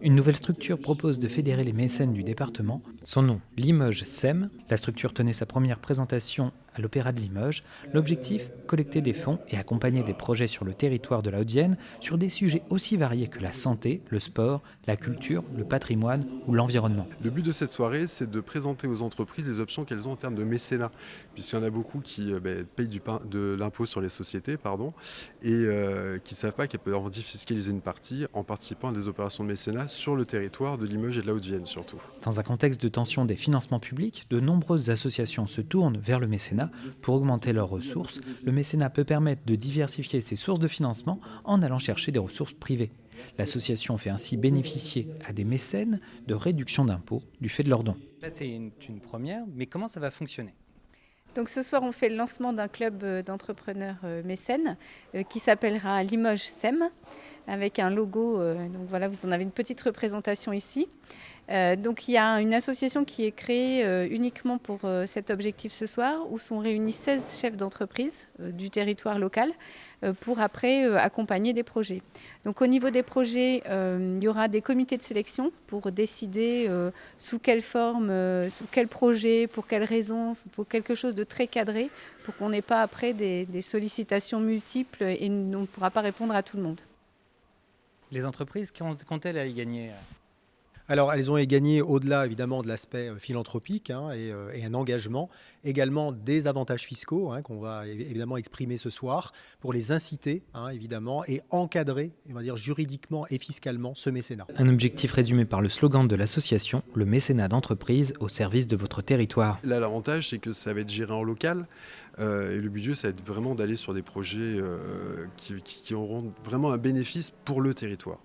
Une nouvelle structure propose de fédérer les mécènes du département. Son nom, Limoges SEM. La structure tenait sa première présentation à l'Opéra de Limoges. L'objectif, collecter des fonds et accompagner des projets sur le territoire de la Haute-Vienne sur des sujets aussi variés que la santé, le sport, la culture, le patrimoine ou l'environnement. Le but de cette soirée, c'est de présenter aux entreprises les options qu'elles ont en termes de mécénat, puisqu'il y en a beaucoup qui payent de l'impôt sur les sociétés, et qui ne savent pas qu'elles peuvent en défiscaliser une partie en participant à des opérations de mécénat sur le territoire de Limoges et de la Haute-Vienne surtout. Dans un contexte de tension des financements publics, de nombreuses associations se tournent vers le mécénat pour augmenter leurs ressources. Le mécénat peut permettre de diversifier ses sources de financement en allant chercher des ressources privées. L'association fait ainsi bénéficier à des mécènes de réduction d'impôts du fait de leurs dons. Là, c'est une première, mais comment ça va fonctionner? Donc ce soir, on fait le lancement d'un club d'entrepreneurs mécènes qui s'appellera Limoges SEM, avec un logo. Donc voilà, vous en avez une petite représentation ici. Donc il y a une association qui est créée uniquement pour cet objectif ce soir, où sont réunis 16 chefs d'entreprise du territoire local pour après accompagner des projets. Donc au niveau des projets, il y aura des comités de sélection pour décider sous quelle forme, sous quel projet, pour quelles raisons. Il faut quelque chose de très cadré pour qu'on n'ait pas après des sollicitations multiples et on ne pourra pas répondre à tout le monde. Les entreprises, qu'ont-elles à y gagner? Alors, elles ont gagné, au-delà évidemment de l'aspect philanthropique et un engagement, également des avantages fiscaux qu'on va évidemment exprimer ce soir pour les inciter évidemment et encadrer, on va dire juridiquement et fiscalement ce mécénat. Un objectif résumé par le slogan de l'association, le mécénat d'entreprise au service de votre territoire. Là, l'avantage, c'est que ça va être géré en local. Et le budget, ça va être vraiment d'aller sur des projets qui auront vraiment un bénéfice pour le territoire.